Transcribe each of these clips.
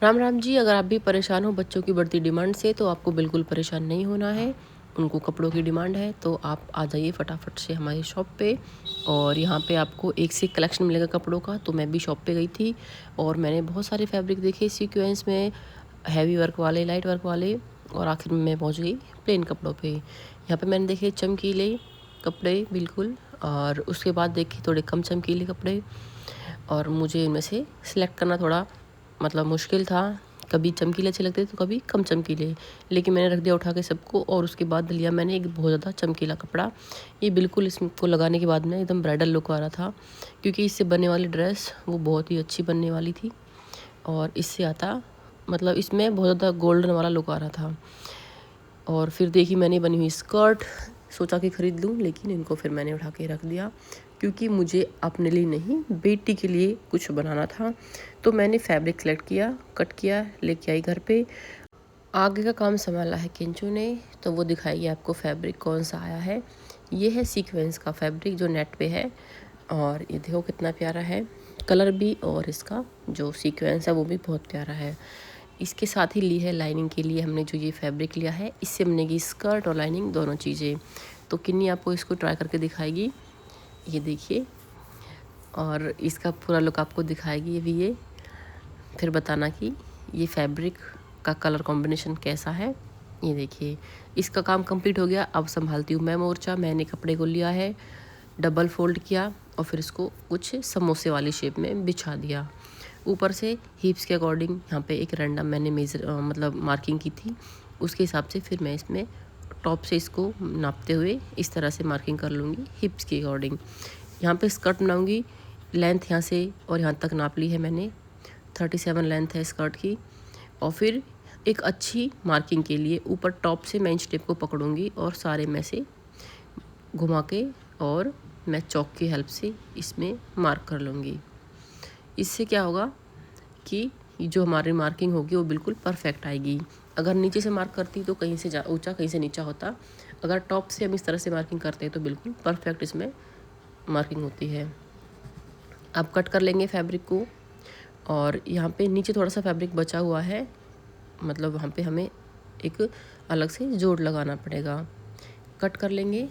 राम राम जी। अगर आप भी परेशान हो बच्चों की बढ़ती डिमांड से तो आपको बिल्कुल परेशान नहीं होना है। उनको कपड़ों की डिमांड है तो आप आ जाइए फटाफट से हमारी शॉप पे। और यहाँ पे आपको एक से एक कलेक्शन मिलेगा कपड़ों का। तो मैं भी शॉप पे गई थी और मैंने बहुत सारे फैब्रिक देखे सीक्वेंस में, हैवी वर्क वाले, लाइट वर्क वाले, और आखिर में मैं पहुँच गई प्लेन कपड़ों पे। यहाँ पे मैंने देखे चमकीले कपड़े बिल्कुल, और उसके बाद देखे थोड़े कम चमकीले कपड़े, और मुझे इनमें से सिलेक्ट करना थोड़ा मतलब मुश्किल था। कभी चमकीले अच्छे लगते तो कभी कम चमकीले, लेकिन मैंने रख दिया उठा के सबको। और उसके बाद लिया मैंने एक बहुत ज़्यादा चमकीला कपड़ा। ये बिल्कुल इसको लगाने के बाद में एकदम ब्राइडल लुक आ रहा था, क्योंकि इससे बनने वाली ड्रेस वो बहुत ही अच्छी बनने वाली थी। और इससे आता मतलब इसमें बहुत ज़्यादा गोल्डन वाला लुक आ रहा था। और फिर देखी मैंने बनी हुई स्कर्ट, सोचा कि ख़रीद लूँ, लेकिन इनको फिर मैंने उठा के रख दिया, क्योंकि मुझे अपने लिए नहीं बेटी के लिए कुछ बनाना था। तो मैंने फैब्रिक सेलेक्ट किया, कट किया, लेके आई घर पे। आगे का काम संभाला है किंचू ने, तो वो दिखाएगी आपको फैब्रिक कौन सा आया है। ये है सीक्वेंस का फैब्रिक जो नेट पे है, और ये देखो कितना प्यारा है कलर भी, और इसका जो सीक्वेंस है वो भी बहुत प्यारा है। इसके साथ ही ली है लाइनिंग के लिए हमने जो ये फैब्रिक लिया है, इससे बनेगी स्कर्ट और लाइनिंग दोनों चीज़ें। तो किन्नी आपको इसको ट्राई करके दिखाएगी, ये देखिए, और इसका पूरा लुक आपको दिखाएगी ये भी। ये फिर बताना कि ये फैब्रिक का कलर कॉम्बिनेशन कैसा है। ये देखिए, इसका काम कंप्लीट हो गया। अब संभालती हूँ मैं मोर्चा। मैंने कपड़े को लिया है, डबल फोल्ड किया, और फिर इसको कुछ समोसे वाली शेप में बिछा दिया। ऊपर से हिप्स के अकॉर्डिंग यहाँ पे एक रैंडम मैंने मतलब मार्किंग की थी, उसके हिसाब से फिर मैं इसमें टॉप से इसको नापते हुए इस तरह से मार्किंग कर लूँगी हिप्स के अकॉर्डिंग। यहाँ पे स्कर्ट बनाऊँगी, लेंथ यहाँ से और यहाँ तक नाप ली है मैंने, 37 लेंथ है स्कर्ट की। और फिर एक अच्छी मार्किंग के लिए ऊपर टॉप से मैं इंच टेप को पकड़ूंगी और सारे में से घुमा के, और मैं चौक की हेल्प से इसमें मार्क कर लूँगी। इससे क्या होगा कि जो हमारी मार्किंग होगी वो बिल्कुल परफेक्ट आएगी। अगर नीचे से मार्क करती तो कहीं से ऊंचा कहीं से नीचा होता। अगर टॉप से हम इस तरह से मार्किंग करते हैं तो बिल्कुल परफेक्ट इसमें मार्किंग होती है। अब कट कर लेंगे फैब्रिक को, और यहाँ पे नीचे थोड़ा सा फैब्रिक बचा हुआ है, मतलब वहाँ पे हमें एक अलग से जोड़ लगाना पड़ेगा। कट कर लेंगे,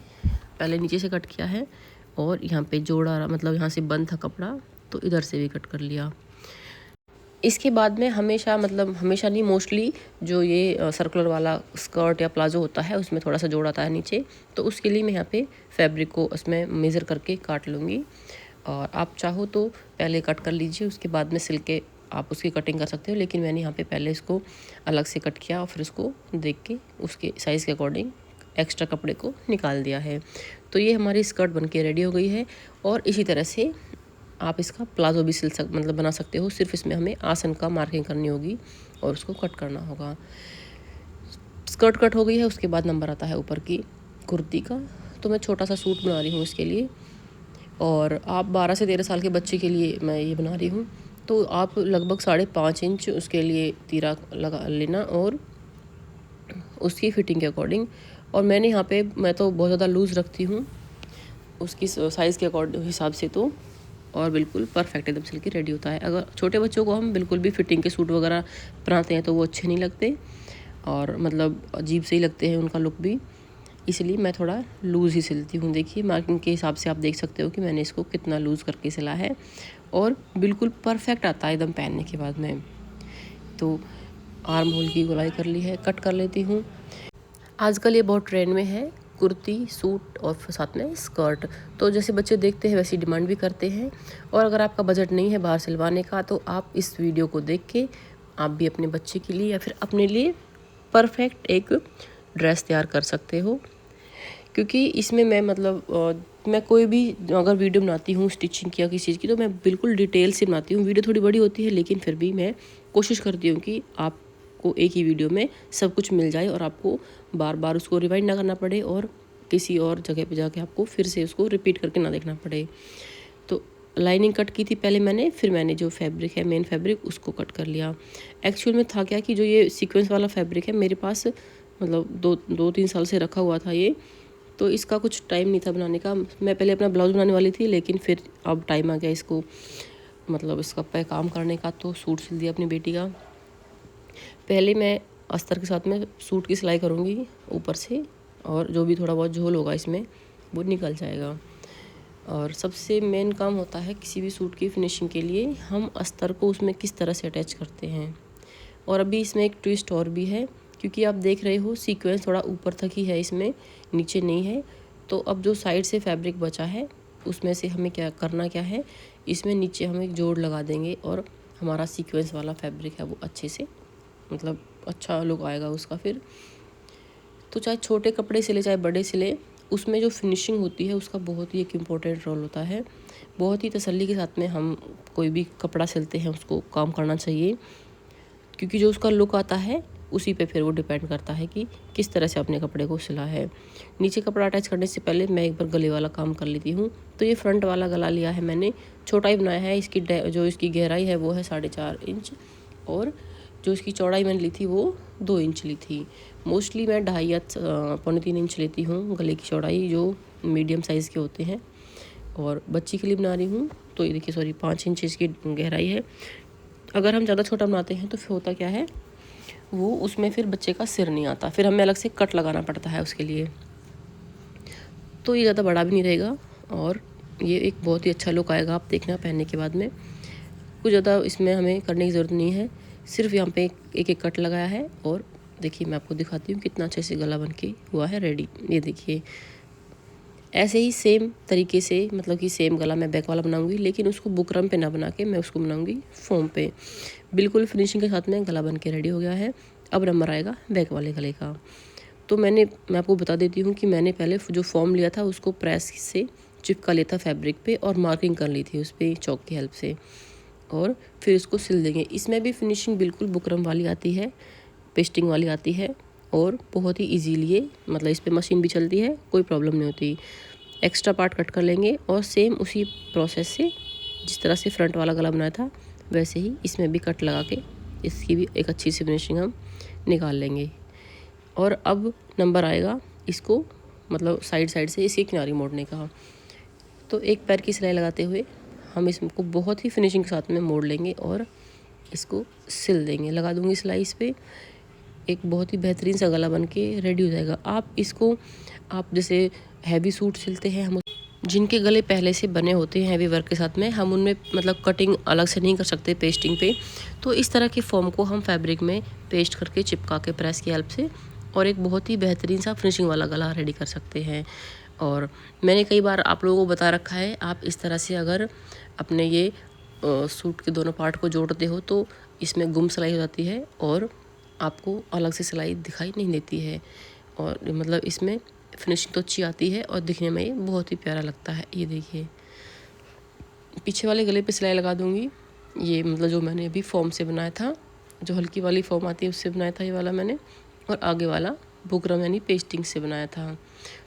पहले नीचे से कट किया है, और यहाँ पे जोड़ा मतलब यहाँ से बंद था कपड़ा तो इधर से भी कट कर लिया। इसके बाद में हमेशा मतलब हमेशा नहीं, मोस्टली जो ये सर्कुलर वाला स्कर्ट या प्लाजो होता है उसमें थोड़ा सा जोड़ आता है नीचे, तो उसके लिए मैं यहाँ पे फैब्रिक को उसमें मेज़र करके काट लूँगी। और आप चाहो तो पहले कट कर लीजिए, उसके बाद में सिल के आप उसकी कटिंग कर सकते हो, लेकिन मैंने यहाँ पे पहले इसको अलग से कट किया और फिर उसको देख के उसके साइज़ के अकॉर्डिंग एक्स्ट्रा कपड़े को निकाल दिया है। तो ये हमारी स्कर्ट बनके रेडी हो गई है। और इसी तरह से आप इसका प्लाजो भी मतलब बना सकते हो, सिर्फ इसमें हमें आसन का मार्किंग करनी होगी और उसको कट करना होगा। स्कर्ट कट हो गई है, उसके बाद नंबर आता है ऊपर की कुर्ती का। तो मैं छोटा सा सूट बना रही हूँ इसके लिए, और आप 12 से 13 साल के बच्चे के लिए मैं ये बना रही हूँ। तो आप लगभग 5.5 इंच उसके लिए तीरा लगा लेना, और उसकी फिटिंग के अकॉर्डिंग। और मैंने यहाँ पे मैं तो बहुत ज़्यादा लूज़ रखती हूँ उसकी साइज़ के अकॉर्डिंग हिसाब से, तो और बिल्कुल परफेक्ट एकदम सिल के रेडी होता है। अगर छोटे बच्चों को हम बिल्कुल भी फिटिंग के सूट वगैरह बनाते हैं तो वो अच्छे नहीं लगते, और मतलब अजीब से ही लगते हैं उनका लुक भी, इसलिए मैं थोड़ा लूज़ ही सिलती हूँ। देखिए मार्किंग के हिसाब से आप देख सकते हो कि मैंने इसको कितना लूज़ करके सिला है, और बिल्कुल परफेक्ट आता है एकदम पहनने के बाद में। तो आर्म होल की गोलाई कर ली है, कट कर लेती हूँ। आजकल ये बहुत ट्रेंड में है, कुर्ती सूट और साथ में स्कर्ट। तो जैसे बच्चे देखते हैं वैसी डिमांड भी करते हैं। और अगर आपका बजट नहीं है बाहर सिलवाने का, तो आप इस वीडियो को देख के आप भी अपने बच्चे के लिए या फिर अपने लिए परफेक्ट एक ड्रेस तैयार कर सकते हो। क्योंकि इसमें मैं मतलब मैं कोई भी अगर वीडियो बनाती हूँ स्टिचिंग की या किसी चीज़ की, तो मैं बिल्कुल डिटेल से बनाती हूँ। वीडियो थोड़ी बड़ी होती है, लेकिन फिर भी मैं कोशिश करती हूँ कि आपको एक ही वीडियो में सब कुछ मिल जाए और आपको बार बार उसको रिवाइंड ना करना पड़े, और किसी और जगह पे जाके आपको फिर से उसको रिपीट करके ना देखना पड़े। तो लाइनिंग कट की थी पहले मैंने, फिर मैंने जो फैब्रिक है मेन फैब्रिक उसको कट कर लिया। एक्चुअल में था क्या कि जो ये सीक्वेंस वाला फैब्रिक है मेरे पास मतलब 2-3 साल से रखा हुआ था ये, तो इसका कुछ टाइम नहीं था बनाने का। मैं पहले अपना ब्लाउज बनाने वाली थी, लेकिन फिर अब टाइम आ गया इसको मतलब इसका पे काम करने का, तो सूट सिल दिया अपनी बेटी का। पहले मैं अस्तर के साथ में सूट की सिलाई करूँगी ऊपर से, और जो भी थोड़ा बहुत झोल होगा इसमें वो निकल जाएगा। और सबसे मेन काम होता है किसी भी सूट की फिनिशिंग के लिए, हम अस्तर को उसमें किस तरह से अटैच करते हैं। और अभी इसमें एक ट्विस्ट और भी है, क्योंकि आप देख रहे हो सीक्वेंस थोड़ा ऊपर तक ही है, इसमें नीचे नहीं है। तो अब जो साइड से फैब्रिक बचा है उसमें से हमें क्या है, इसमें नीचे हम एक जोड़ लगा देंगे और हमारा सीक्वेंस वाला फैब्रिक है वो अच्छे से, मतलब अच्छा लुक आएगा उसका। फिर तो चाहे छोटे कपड़े सिले चाहे बड़े सिले, उसमें जो फिनिशिंग होती है उसका बहुत ही एक इम्पोर्टेंट रोल होता है। बहुत ही तसल्ली के साथ में हम कोई भी कपड़ा सिलते हैं उसको काम करना चाहिए, क्योंकि जो उसका लुक आता है उसी पे फिर वो डिपेंड करता है कि किस तरह से अपने कपड़े को सिला है। नीचे कपड़ा अटैच करने से पहले मैं एक बार गले वाला काम कर लेती हूँ। तो ये फ्रंट वाला गला लिया है मैंने, छोटा ही बनाया है। इसकी जो इसकी गहराई है वो है 4.5 इंच, और जो इसकी चौड़ाई मैंने ली थी वो 2 इंच ली थी। मोस्टली मैं 2.5 या 3.25 इंच लेती हूँ गले की चौड़ाई, जो मीडियम साइज़ के होते हैं। और बच्ची के लिए बना रही हूँ तो ये देखिए, सॉरी 5 इंच इसकी गहराई है। अगर हम ज़्यादा छोटा बनाते हैं तो फिर होता क्या है, वो उसमें फिर बच्चे का सिर नहीं आता, फिर हमें अलग से कट लगाना पड़ता है उसके लिए। तो ये ज़्यादा बड़ा भी नहीं रहेगा और ये एक बहुत ही अच्छा लुक आएगा, आप देखना पहनने के बाद में। कुछ ज़्यादा इसमें हमें करने की ज़रूरत नहीं है, सिर्फ यहाँ पे एक एक कट लगाया है। और देखिए मैं आपको दिखाती हूँ कितना अच्छे से गला बन के हुआ है रेडी। ये देखिए ऐसे ही सेम तरीके से, मतलब कि सेम गला मैं बैक वाला बनाऊंगी, लेकिन उसको बुकरम पे ना बना के मैं उसको बनाऊंगी फोम पे। बिल्कुल फिनिशिंग के साथ में गला बन के रेडी हो गया है। अब नंबर आएगा बैक वाले गले का। तो मैं आपको बता देती हूँ कि मैंने पहले जो फॉर्म लिया था उसको प्रेस से चिपका लिया था फैब्रिक पे, और मार्किंग कर ली थी उस पर चौक की हेल्प से, और फिर इसको सिल देंगे। इसमें भी फिनिशिंग बिल्कुल बुकरम वाली आती है, पेस्टिंग वाली आती है, और बहुत ही इजीली है, मतलब इस पर मशीन भी चलती है, कोई प्रॉब्लम नहीं होती। एक्स्ट्रा पार्ट कट कर लेंगे और सेम उसी प्रोसेस से जिस तरह से फ्रंट वाला गला बनाया था वैसे ही इसमें भी कट लगा के इसकी भी एक अच्छी सी फिनिशिंग हम निकाल लेंगे। और अब नंबर आएगा इसको, मतलब साइड से इसकी किनारी मोड़ने का। तो एक पैर की सिलाई लगाते हुए हम इसको बहुत ही फिनिशिंग के साथ में मोड़ लेंगे और इसको सिल देंगे। लगा दूंगी सिलाई इस पर, एक बहुत ही बेहतरीन सा गला बन के रेडी हो जाएगा। आप जैसे हैवी सूट सिलते हैं, हम जिनके गले पहले से बने होते हैं हैवी वर्क के साथ में, हम उनमें मतलब कटिंग अलग से नहीं कर सकते पेस्टिंग पे। तो इस तरह के फॉर्म को हम फैब्रिक में पेस्ट करके चिपका के प्रेस की हेल्प से और एक बहुत ही बेहतरीन सा फिनिशिंग वाला गला रेडी कर सकते हैं। और मैंने कई बार आप लोगों को बता रखा है, आप इस तरह से अगर अपने ये सूट के दोनों पार्ट को जोड़ते हो तो इसमें गुम सिलाई हो जाती है और आपको अलग से सिलाई दिखाई नहीं देती है। और मतलब इसमें फिनिशिंग तो अच्छी आती है और दिखने में ये बहुत ही प्यारा लगता है। ये देखिए पीछे वाले गले पे सिलाई लगा दूंगी। ये मतलब जो मैंने अभी फॉर्म से बनाया था, जो हल्की वाली फॉर्म आती है उससे बनाया था ये वाला मैंने, और आगे वाला बुकरम यानी पेस्टिंग से बनाया था।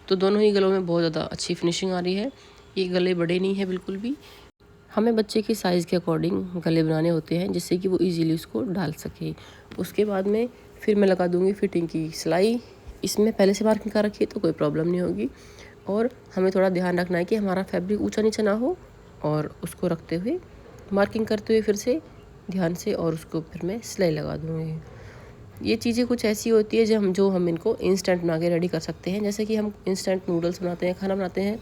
तो दोनों ही गलों में बहुत ज़्यादा अच्छी फिनिशिंग आ रही है। ये गले बड़े नहीं है बिल्कुल भी, हमें बच्चे की साइज़ के अकॉर्डिंग गले बनाने होते हैं जिससे कि वो इजीली उसको डाल सके। उसके बाद में फिर मैं लगा दूंगी फिटिंग की सिलाई। इसमें पहले से मार्किंग कर रखी है तो कोई प्रॉब्लम नहीं होगी। और हमें थोड़ा ध्यान रखना है कि हमारा फैब्रिक ऊंचा नीचा ना हो, और उसको रखते हुए मार्किंग करते हुए फिर से ध्यान से, और उसको फिर मैं सिलाई लगा दूँगी। ये चीज़ें कुछ ऐसी होती है जो हम इनको इंस्टेंट बना के रेडी कर सकते हैं। जैसे कि हम इंस्टेंट नूडल्स बनाते हैं, खाना बनाते हैं,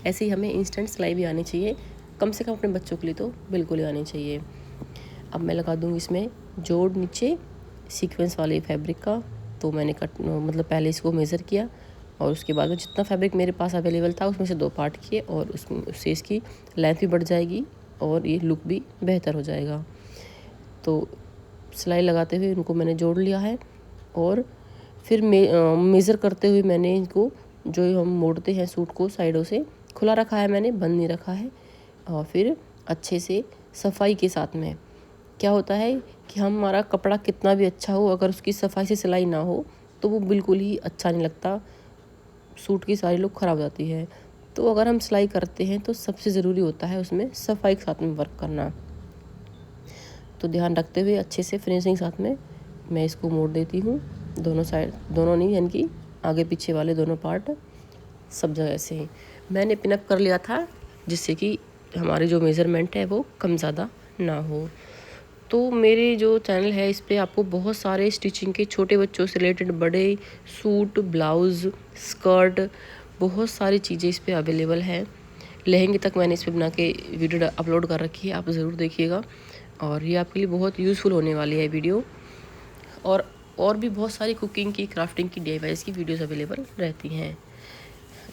ऐसे ही हमें इंस्टेंट सिलाई भी आनी चाहिए। कम से कम अपने बच्चों के लिए तो बिल्कुल ही आनी चाहिए। अब मैं लगा दूँगी इसमें जोड़ नीचे सीक्वेंस वाले फैब्रिक का। तो मैंने मतलब पहले इसको मेज़र किया और उसके बाद में जितना फैब्रिक मेरे पास अवेलेबल था उसमें से 2 पार्ट किए, और उससे इसकी लेंथ भी बढ़ जाएगी और ये लुक भी बेहतर हो जाएगा। तो सिलाई लगाते हुए इनको मैंने जोड़ लिया है, और फिर मेज़र करते हुए मैंने इनको, जो हम मोड़ते हैं सूट को साइडों से, खुला रखा है मैंने, बंद नहीं रखा है। और फिर अच्छे से सफाई के साथ में क्या होता है कि हमारा कपड़ा कितना भी अच्छा हो, अगर उसकी सफाई से सिलाई ना हो तो वो बिल्कुल ही अच्छा नहीं लगता, सूट की सारी लुक ख़राब हो जाती है। तो अगर हम सिलाई करते हैं तो सबसे ज़रूरी होता है उसमें सफाई के साथ में वर्क करना। तो ध्यान रखते हुए अच्छे से फिनिशिंग साथ में मैं इसको मोड़ देती हूँ, दोनों साइड, दोनों नहीं यानी कि आगे पीछे वाले दोनों पार्ट सब जगह से। मैंने पिनअप कर लिया था जिससे कि हमारे जो मेज़रमेंट है वो कम ज़्यादा ना हो। तो मेरे जो चैनल है इस पे आपको बहुत सारे स्टिचिंग के छोटे बच्चों से रिलेटेड बड़े सूट, ब्लाउज़, स्कर्ट, बहुत सारी चीज़ें इस पे अवेलेबल है। लहंगे तक मैंने इस पे बना के वीडियो अपलोड कर रखी है, आप ज़रूर देखिएगा और ये आपके लिए बहुत यूज़फुल होने वाली है वीडियो। और भी बहुत सारी कुकिंग की, क्राफ्टिंग की, DIYs की वीडियोस अवेलेबल रहती हैं।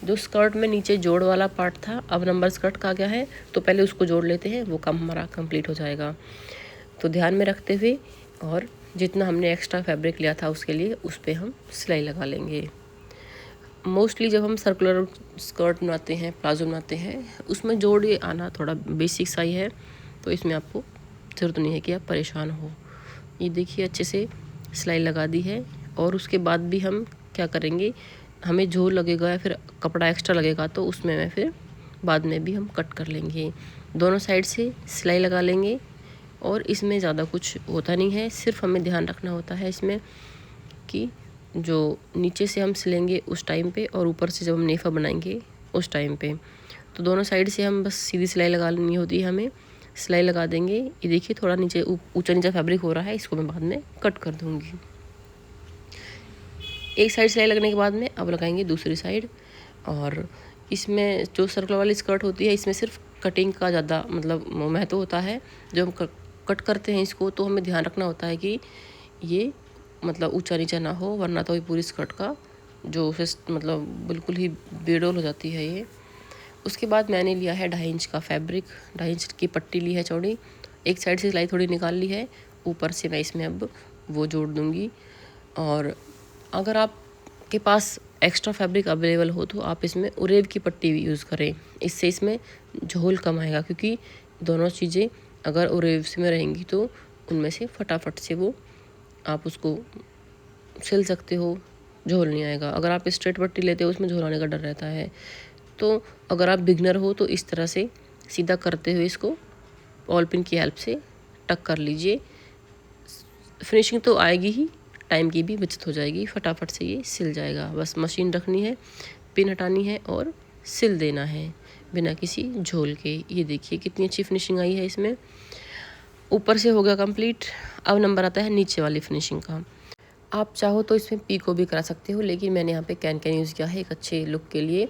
जो स्कर्ट में नीचे जोड़ वाला पार्ट था, अब नंबर स्कर्ट का आ गया है, तो पहले उसको जोड़ लेते हैं, वो काम हमारा कंप्लीट हो जाएगा। तो ध्यान में रखते हुए और जितना हमने एक्स्ट्रा फैब्रिक लिया था उसके लिए उस पर हम सिलाई लगा लेंगे। मोस्टली जब हम सर्कुलर स्कर्ट बनाते हैं, प्लाजो बनाते हैं, उसमें जोड़ ये आना थोड़ा बेसिक सा ही है, तो इसमें आपको ज़रूरत नहीं है कि आप परेशान हो। ये देखिए अच्छे से सिलाई लगा दी है और उसके बाद भी हम क्या करेंगे, हमें झोल लगेगा या फिर कपड़ा एक्स्ट्रा लगेगा तो उसमें मैं फिर बाद में भी हम कट कर लेंगे। दोनों साइड से सिलाई लगा लेंगे और इसमें ज़्यादा कुछ होता नहीं है, सिर्फ हमें ध्यान रखना होता है इसमें कि जो नीचे से हम सिलेंगे उस टाइम पे और ऊपर से जब हम नेफा बनाएंगे उस टाइम पे, तो दोनों साइड से हम बस सीधी सिलाई लगा लेनी होती है हमें। सिलाई लगा देंगे। ये देखिए थोड़ा नीचे ऊंचा नीचा फैब्रिक हो रहा है, इसको मैं बाद में कट कर दूँगी। एक साइड सिलाई लगने के बाद में अब लगाएंगे दूसरी साइड। और इसमें जो सर्कल वाली स्कर्ट होती है इसमें सिर्फ कटिंग का ज़्यादा मतलब महत्व होता है। जब हम कट करते हैं इसको तो हमें ध्यान रखना होता है कि ये मतलब ऊंचा नीचा ना हो, वरना तो ये पूरी स्कर्ट का जो मतलब बिल्कुल ही बेडोल हो जाती है ये। उसके बाद मैंने लिया है 2.5 इंच का फैब्रिक, 2.5 इंच की पट्टी ली है चौड़ी। एक साइड से सिलाई थोड़ी निकाल ली है, ऊपर से मैं इसमें अब वो जोड़ दूँगी। और अगर आपके पास एक्स्ट्रा फैब्रिक अवेलेबल हो तो आप इसमें उरेब की पट्टी भी यूज़ करें, इससे इसमें झोल कम आएगा, क्योंकि दोनों चीज़ें अगर उरेब से में रहेंगी तो उनमें से फटाफट से वो आप उसको सिल सकते हो, झोल नहीं आएगा। अगर आप स्ट्रेट पट्टी लेते हो उसमें झोल आने का डर रहता है। तो अगर आप बिगनर हो तो इस तरह से सीधा करते हुए इसको बॉल पिन की हेल्प से टक कर लीजिए। फिनिशिंग तो आएगी ही, टाइम की भी बचत हो जाएगी, फटाफट से ये सिल जाएगा। बस मशीन रखनी है, पिन हटानी है और सिल देना है बिना किसी झोल के। ये देखिए कितनी अच्छी फिनिशिंग आई है इसमें। ऊपर से हो गया कंप्लीट। अब नंबर आता है नीचे वाली फिनिशिंग का। आप चाहो तो इसमें पीको भी करा सकते हो, लेकिन मैंने यहाँ पे कैन यूज़ किया है एक अच्छे लुक के लिए।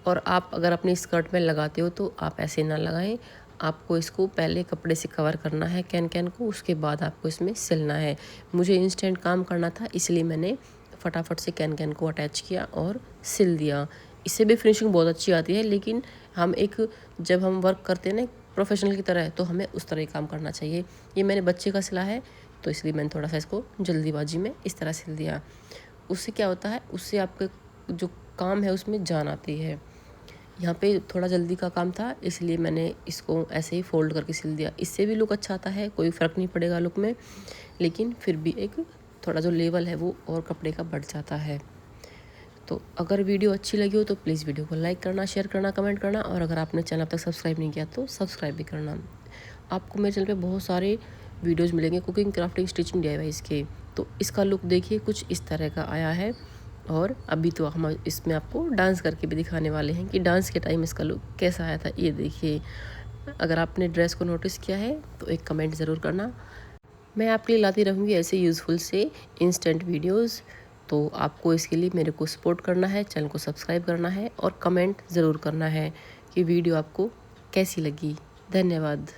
और आप अगर अपनी स्कर्ट में लगाते हो तो आप ऐसे ना लगाएं, आपको इसको पहले कपड़े से कवर करना है कैन को, उसके बाद आपको इसमें सिलना है। मुझे इंस्टेंट काम करना था इसलिए मैंने फटाफट से कैन को अटैच किया और सिल दिया। इससे भी फिनिशिंग बहुत अच्छी आती है, लेकिन जब हम वर्क करते हैं ना प्रोफेशनल की तरह, तो हमें उस तरह ही काम करना चाहिए। ये मैंने बच्चे का सिला है तो इसलिए मैंने थोड़ा सा इसको जल्दीबाजी में इस तरह सिल दिया। उससे क्या होता है, उससे आपका जो काम है उसमें जान आती है। यहाँ पे थोड़ा जल्दी का काम था इसलिए मैंने इसको ऐसे ही फोल्ड करके सिल दिया। इससे भी लुक अच्छा आता है, कोई फ़र्क नहीं पड़ेगा लुक में, लेकिन फिर भी एक थोड़ा जो लेवल है वो और कपड़े का बढ़ जाता है। तो अगर वीडियो अच्छी लगी हो तो प्लीज़ वीडियो को लाइक करना, शेयर करना, कमेंट करना, और अगर आपने चैनल अब तक सब्सक्राइब नहीं किया तो सब्सक्राइब भी करना। आपको मेरे चैनल पे बहुत सारे वीडियोज़ मिलेंगे कुकिंग, क्राफ्टिंग, स्टिचिंग, DIYs के। तो इसका लुक देखिए कुछ इस तरह का आया है। और अभी तो हम इसमें आपको डांस करके भी दिखाने वाले हैं कि डांस के टाइम इसका लुक कैसा आया था। ये देखिए, अगर आपने ड्रेस को नोटिस किया है तो एक कमेंट ज़रूर करना। मैं आपके लिए लाती रहूँगी ऐसे यूज़फुल से इंस्टेंट वीडियोज़। तो आपको इसके लिए मेरे को सपोर्ट करना है, चैनल को सब्सक्राइब करना है और कमेंट ज़रूर करना है कि वीडियो आपको कैसी लगी। धन्यवाद।